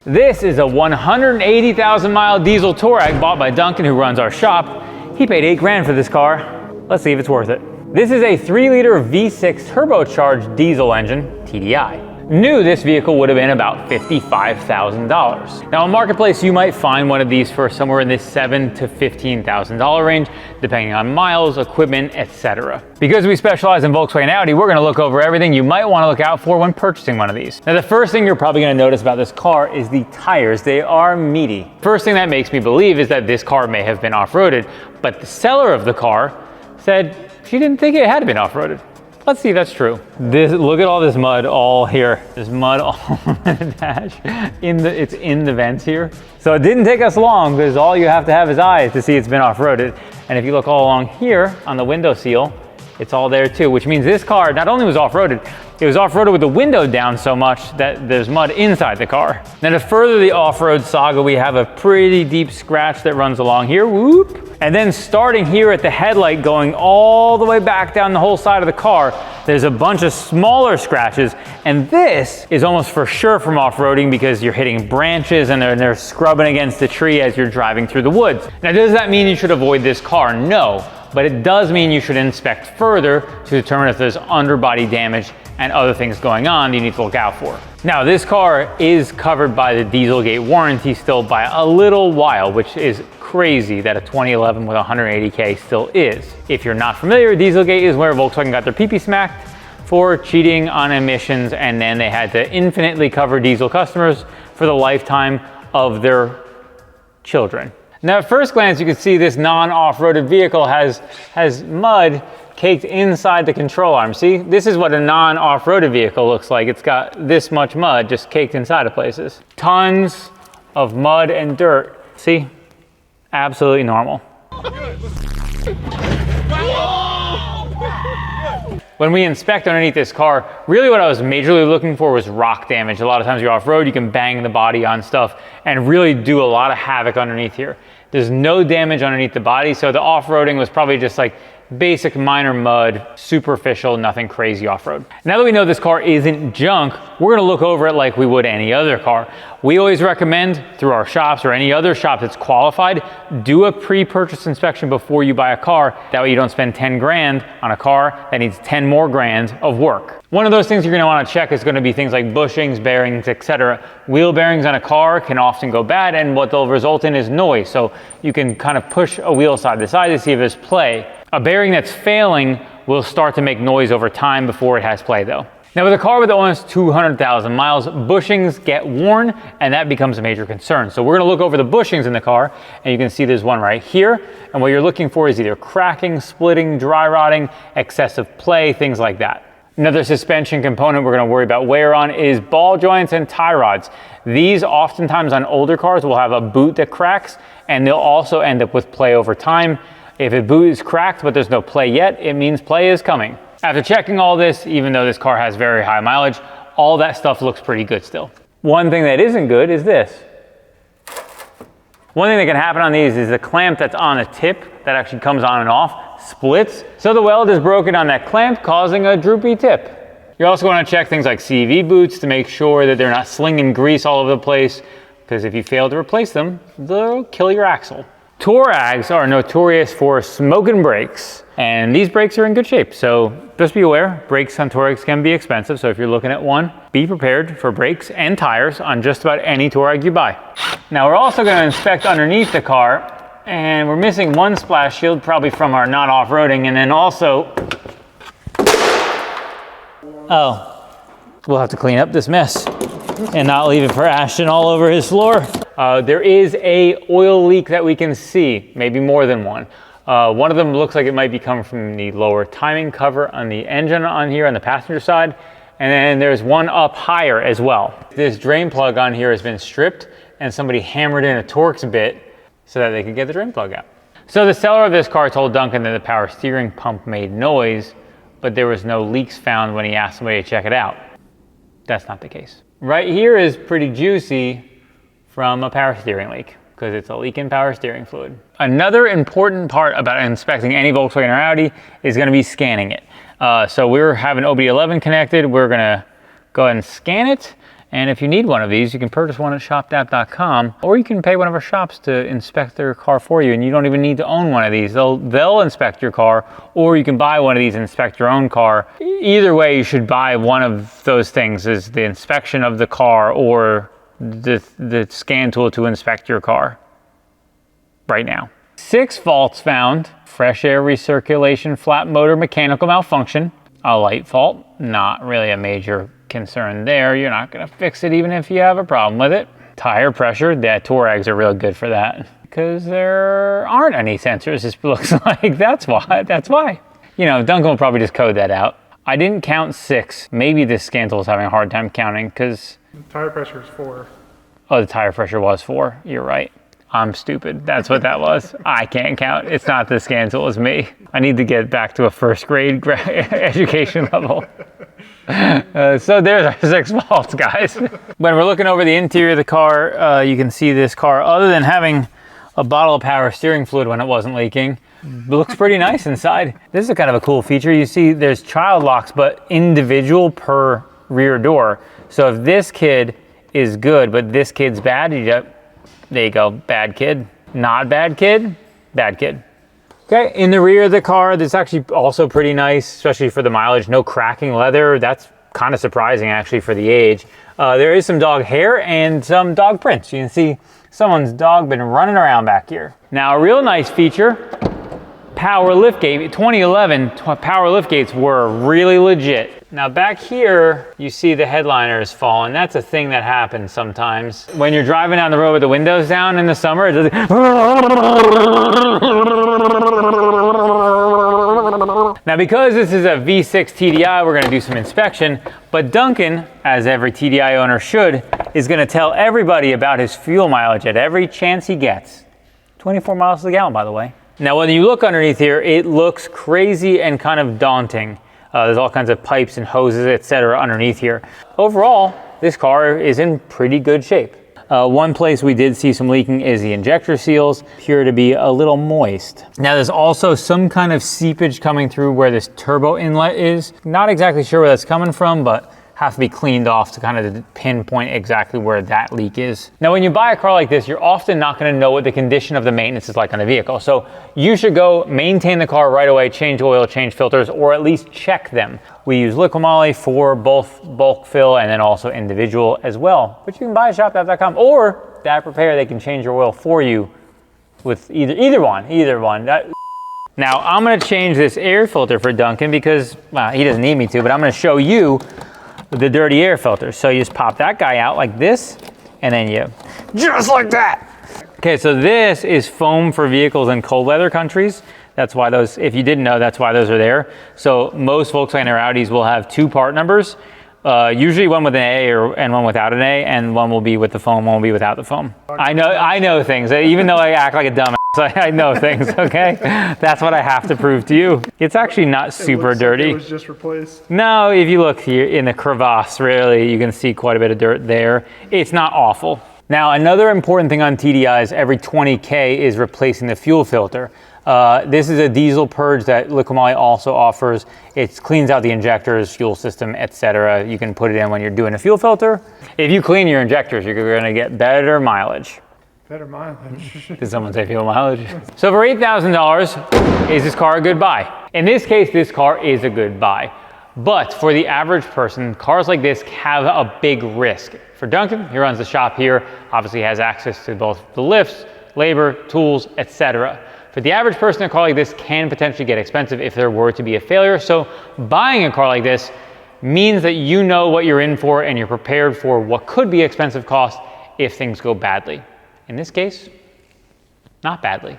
This is a 180,000 mile diesel Touareg bought by Duncan, who runs our shop. He paid $8 for this car. Let's see if it's worth it. This is a 3-liter V6 turbocharged diesel engine, TDI. New, this vehicle would have been about $55,000. Now on Marketplace, you might find one of these for somewhere in this $7,000 to $15,000 range, depending on miles, equipment, etc. Because we specialize in Volkswagen and Audi, we're gonna look over everything you might wanna look out for when purchasing one of these. Now the first thing you're probably gonna notice about this car is the tires. They are meaty. First thing that makes me believe is that this car may have been off-roaded, but the seller of the car said she didn't think it had been off-roaded. Let's see if that's true. Look at all this mud all here. There's mud all over the dash. It's in the vents here. So it didn't take us long because all you have to have is eyes to see it's been off-roaded. And if you look all along here on the window seal, it's all there too, which means this car not only was off-roaded, it was off-roaded with the window down so much that there's mud inside the car. Now to further the off-road saga, we have a pretty deep scratch that runs along here, whoop. And then starting here at the headlight going all the way back down the whole side of the car, there's a bunch of smaller scratches. And this is almost for sure from off-roading because you're hitting branches and they're scrubbing against the tree as you're driving through the woods. Now does that mean you should avoid this car? No. But it does mean you should inspect further to determine if there's underbody damage and other things going on you need to look out for. Now, this car is covered by the Dieselgate warranty still by a little while, which is crazy that a 2011 with 180K still is. If you're not familiar, Dieselgate is where Volkswagen got their pee-pee smacked for cheating on emissions, and then they had to infinitely cover diesel customers for the lifetime of their children. Now at first glance, you can see this non-off-roaded vehicle has mud caked inside the control arm. See, this is what a non-off-roaded vehicle looks like. It's got this much mud just caked inside of places. Tons of mud and dirt. See, absolutely normal. When we inspect underneath this car, really what I was majorly looking for was rock damage. A lot of times you're off-road, you can bang the body on stuff and really do a lot of havoc underneath here. There's no damage underneath the body, so the off-roading was probably just like basic minor mud, superficial, nothing crazy off-road. Now that we know this car isn't junk, we're gonna look over it like we would any other car. We always recommend through our shops or any other shop that's qualified, do a pre-purchase inspection before you buy a car. That way you don't spend 10 grand on a car that needs 10 more grand of work. One of those things you're gonna wanna check is gonna be things like bushings, bearings, etc. Wheel bearings on a car can often go bad, and what they'll result in is noise. So you can kind of push a wheel side to side to see if there's play. A bearing that's failing will start to make noise over time before it has play though. Now with a car with almost 200,000 miles, bushings get worn and that becomes a major concern. So we're gonna look over the bushings in the car and you can see there's one right here. And what you're looking for is either cracking, splitting, dry rotting, excessive play, things like that. Another suspension component we're gonna worry about wear on is ball joints and tie rods. These oftentimes on older cars will have a boot that cracks and they'll also end up with play over time. If a boot is cracked but there's no play yet, it means play is coming. After checking all this, even though this car has very high mileage, all that stuff looks pretty good still. One thing that isn't good is this. One thing that can happen on these is the clamp that's on a tip that actually comes on and off splits. So the weld is broken on that clamp, causing a droopy tip. You're also going to check things like CV boots to make sure that they're not slinging grease all over the place, because if you fail to replace them, they'll kill your axle. Touaregs are notorious for smoking brakes, and these brakes are in good shape. So just be aware, brakes on Touaregs can be expensive. So if you're looking at one, be prepared for brakes and tires on just about any Touareg you buy. Now we're also going to inspect underneath the car, and we're missing one splash shield, probably from our not off-roading, and then also, we'll have to clean up this mess and not leave it for Ashton all over his floor. There is a oil leak that we can see, maybe more than one. One of them looks like it might be coming from the lower timing cover on the engine on here on the passenger side. And then there's one up higher as well. This drain plug on here has been stripped and somebody hammered in a Torx bit so that they could get the drain plug out. So the seller of this car told Duncan that the power steering pump made noise, but there was no leaks found when he asked somebody to check it out. That's not the case. Right here is pretty juicy from a power steering leak, because it's a leak in power steering fluid. Another important part about inspecting any Volkswagen or Audi is going to be scanning it. So we're having OBDII connected. We're going to go ahead and scan it And if you need one of these, you can purchase one at shopdap.com, or you can pay one of our shops to inspect their car for you, and you don't even need to own one of these. They'll inspect your car, or you can buy one of these and inspect your own car. Either way, you should buy one of those things, is the inspection of the car or the scan tool to inspect your car right now. 6 faults found: fresh air recirculation, flat motor mechanical malfunction, a light fault, not really a major concern there. You're not going to fix it even if you have a problem with it. Tire pressure, the Touaregs are real good for that because there aren't any sensors, it looks like. That's why. You know, Duncan will probably just code that out. I didn't count 6. Maybe this scan tool is having a hard time counting because the tire pressure is 4. Oh, the tire pressure was 4. You're right. I'm stupid. That's what that was. I can't count. It's not the scan tool, it's me. I need to get back to a first grade education level. So there's our 6 faults, guys. When we're looking over the interior of the car, you can see this car, other than having a bottle of power steering fluid when it wasn't leaking, looks pretty nice inside. This is kind of a cool feature. You see there's child locks, but individual per rear door. So if this kid is good, but this kid's bad, there you go, bad kid. Not bad kid, bad kid. Okay, in the rear of the car, this is actually also pretty nice, especially for the mileage. No cracking leather. That's kind of surprising, actually, for the age. There is some dog hair and some dog prints. You can see someone's dog been running around back here. Now, a real nice feature, power liftgate. 2011 power liftgates were really legit. Now back here, you see the headliner is falling. That's a thing that happens sometimes. When you're driving down the road with the windows down in the summer, it does. Now because this is a V6 TDI, we're gonna do some inspection, but Duncan, as every TDI owner should, is gonna tell everybody about his fuel mileage at every chance he gets. 24 miles to the gallon, by the way. Now when you look underneath here, it looks crazy and kind of daunting. There's all kinds of pipes and hoses, etc. underneath here. Overall, this car is in pretty good shape. One place we did see some leaking is the injector seals, appear to be a little moist. Now there's also some kind of seepage coming through where this turbo inlet is. Not exactly sure where that's coming from, but have to be cleaned off to kind of pinpoint exactly where that leak is. Now, when you buy a car like this, you're often not gonna know what the condition of the maintenance is like on the vehicle. So you should go maintain the car right away, change oil, change filters, or at least check them. We use liquid moly for both bulk fill and then also individual as well, which you can buy at shopdap.com, or DAP Repair, they can change your oil for you with either one. Now, I'm gonna change this air filter for Duncan because, well, he doesn't need me to, but I'm gonna show you the dirty air filter. So you just pop that guy out like this, and then just like that. Okay, so this is foam for vehicles in cold weather countries. That's why those, if you didn't know, that's why those are there. So most Volkswagen or Audis will have 2 part numbers, usually one with an A and one without an A, and one will be with the foam, one will be without the foam. I know things, even though I act like a dumbass. I know things, okay? That's what I have to prove to you. It's actually not super dirty. Like it was just replaced. No, if you look here in the crevasse, really, you can see quite a bit of dirt there. It's not awful. Now, another important thing on TDIs every 20K is replacing the fuel filter. This is a diesel purge that Liquid Moly also offers. It cleans out the injectors, fuel system, etc. You can put it in when you're doing a fuel filter. If you clean your injectors, you're gonna get better mileage. Better mileage. Did someone say fuel mileage? So for $8,000, is this car a good buy? In this case, this car is a good buy. But for the average person, cars like this have a big risk. For Duncan, he runs the shop here, obviously has access to both the lifts, labor, tools, etc. For the average person, a car like this can potentially get expensive if there were to be a failure. So buying a car like this means that you know what you're in for and you're prepared for what could be expensive cost if things go badly. In this case, not badly.